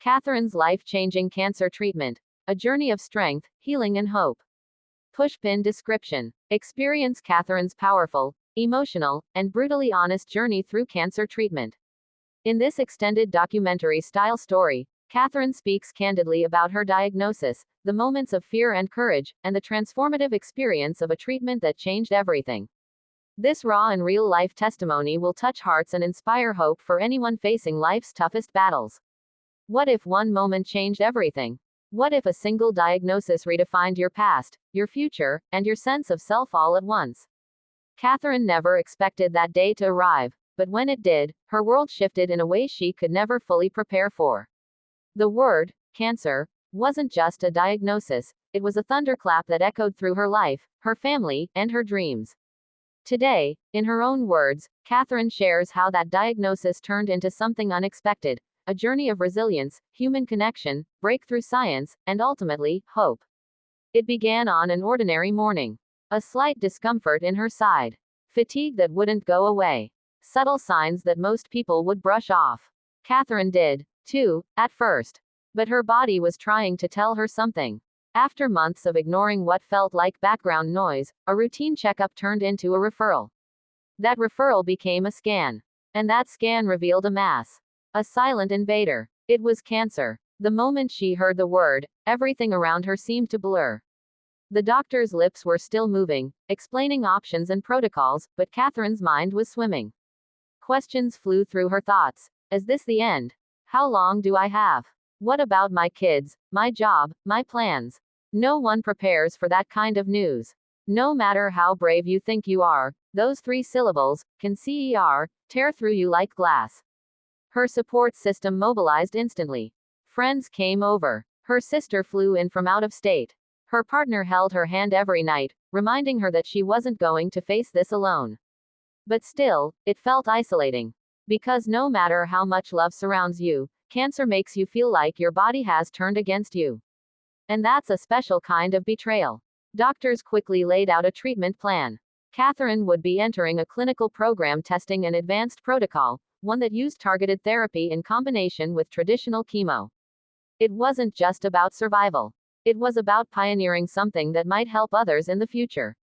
Catherine's life-changing cancer treatment. A journey of strength, healing and hope. Pushpin description. Experience Catherine's powerful, emotional, and brutally honest journey through cancer treatment. In this extended documentary-style story, Catherine speaks candidly about her diagnosis, the moments of fear and courage, and the transformative experience of a treatment that changed everything. This raw and real-life testimony will touch hearts and inspire hope for anyone facing life's toughest battles. What if one moment changed everything? What if a single diagnosis redefined your past, your future, and your sense of self all at once? Catherine never expected that day to arrive, but when it did, her world shifted in a way she could never fully prepare for. The word, cancer, wasn't just a diagnosis, it was a thunderclap that echoed through her life, her family, and her dreams. Today, in her own words, Catherine shares how that diagnosis turned into something unexpected, a journey of resilience, human connection, breakthrough science, and ultimately, hope. It began on an ordinary morning. A slight discomfort in her side. Fatigue that wouldn't go away. Subtle signs that most people would brush off. Catherine did, too, at first. But her body was trying to tell her something. After months of ignoring what felt like background noise, a routine checkup turned into a referral. That referral became a scan. And that scan revealed a mass. A silent invader. It was cancer. The moment she heard the word, everything around her seemed to blur. The doctor's lips were still moving, explaining options and protocols, but Catherine's mind was swimming. Questions flew through her thoughts. Is this the end? How long do I have? What about my kids, my job, my plans? No one prepares for that kind of news. No matter how brave you think you are, those 3 syllables, can tear through you like glass. Her support system mobilized instantly. Friends came over. Her sister flew in from out of state. Her partner held her hand every night, reminding her that she wasn't going to face this alone. But still, it felt isolating. Because no matter how much love surrounds you, cancer makes you feel like your body has turned against you. And that's a special kind of betrayal. Doctors quickly laid out a treatment plan. Catherine would be entering a clinical program testing an advanced protocol, one that used targeted therapy in combination with traditional chemo. It wasn't just about survival. It was about pioneering something that might help others in the future.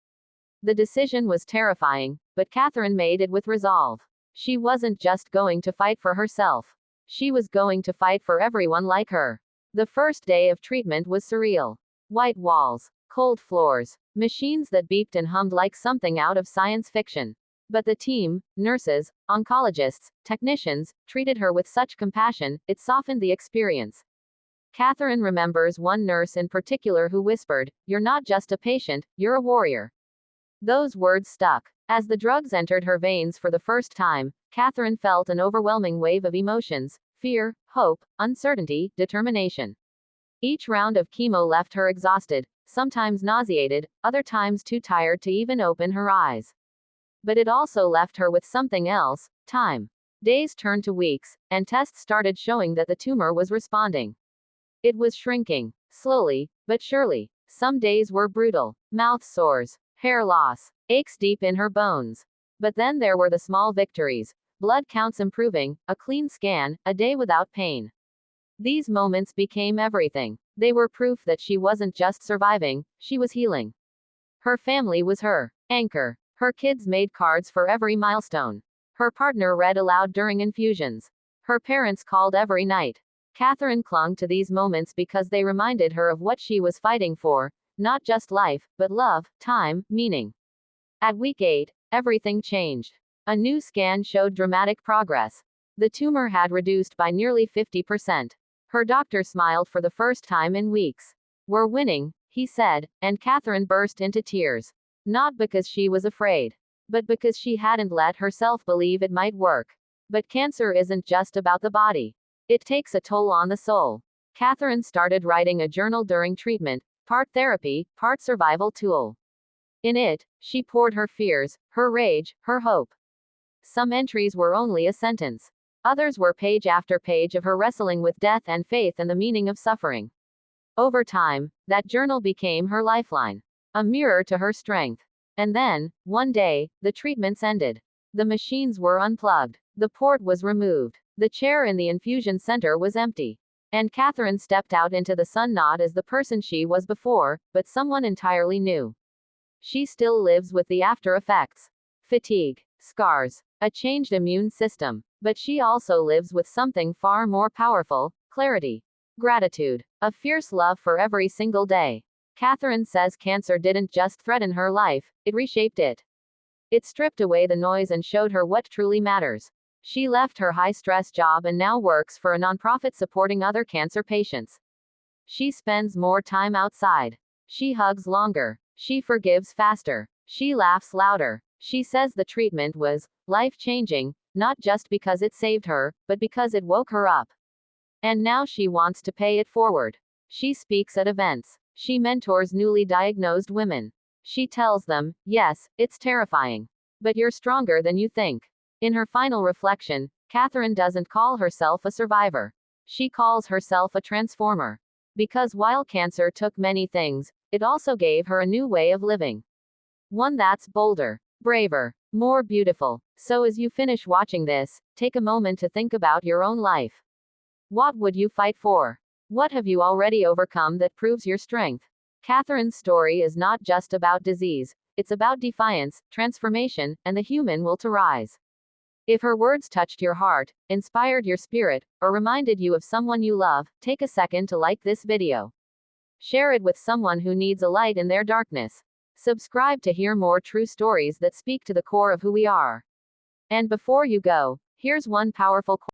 The decision was terrifying, but Catherine made it with resolve. She wasn't just going to fight for herself. She was going to fight for everyone like her. The first day of treatment was surreal. White walls, cold floors, machines that beeped and hummed like something out of science fiction. But the team, nurses, oncologists, technicians, treated her with such compassion, it softened the experience. Catherine remembers one nurse in particular who whispered, "You're not just a patient, you're a warrior." Those words stuck. As the drugs entered her veins for the first time, Catherine felt an overwhelming wave of emotions: fear, hope, uncertainty, determination. Each round of chemo left her exhausted, sometimes nauseated, other times too tired to even open her eyes. But it also left her with something else: time. Days turned to weeks, and tests started showing that the tumor was responding. It was shrinking, slowly, but surely. Some days were brutal: mouth sores, hair loss, aches deep in her bones. But then there were the small victories: blood counts improving, a clean scan, a day without pain. These moments became everything. They were proof that she wasn't just surviving, she was healing. Her family was her anchor. Her kids made cards for every milestone. Her partner read aloud during infusions. Her parents called every night. Catherine clung to these moments because they reminded her of what she was fighting for: not just life, but love, time, meaning. At week 8, everything changed. A new scan showed dramatic progress. The tumor had reduced by nearly 50%. Her doctor smiled for the first time in weeks. "We're winning," he said, and Catherine burst into tears. Not because she was afraid, but because she hadn't let herself believe it might work. But cancer isn't just about the body. It takes a toll on the soul. Catherine started writing a journal during treatment, part therapy, part survival tool. In it, she poured her fears, her rage, her hope. Some entries were only a sentence. Others were page after page of her wrestling with death and faith and the meaning of suffering. Over time, that journal became her lifeline, a mirror to her strength. And then, one day, the treatments ended. The machines were unplugged. The port was removed. The chair in the infusion center was empty. And Catherine stepped out into the sun not as the person she was before, but someone entirely new. She still lives with the after effects. Fatigue, scars, a changed immune system. But she also lives with something far more powerful: clarity, gratitude, a fierce love for every single day. Catherine says cancer didn't just threaten her life, it reshaped it. It stripped away the noise and showed her what truly matters. She left her high-stress job and now works for a nonprofit supporting other cancer patients. She spends more time outside. She hugs longer. She forgives faster. She laughs louder. She says the treatment was life-changing, not just because it saved her, but because it woke her up. And now she wants to pay it forward. She speaks at events. She mentors newly diagnosed women. She tells them, yes, it's terrifying. But you're stronger than you think. In her final reflection, Catherine doesn't call herself a survivor. She calls herself a transformer. Because while cancer took many things, it also gave her a new way of living. One that's bolder, braver, more beautiful. So as you finish watching this, take a moment to think about your own life. What would you fight for? What have you already overcome that proves your strength? Catherine's story is not just about disease, it's about defiance, transformation, and the human will to rise. If her words touched your heart, inspired your spirit, or reminded you of someone you love, take a second to like this video. Share it with someone who needs a light in their darkness. Subscribe to hear more true stories that speak to the core of who we are. And before you go, here's one powerful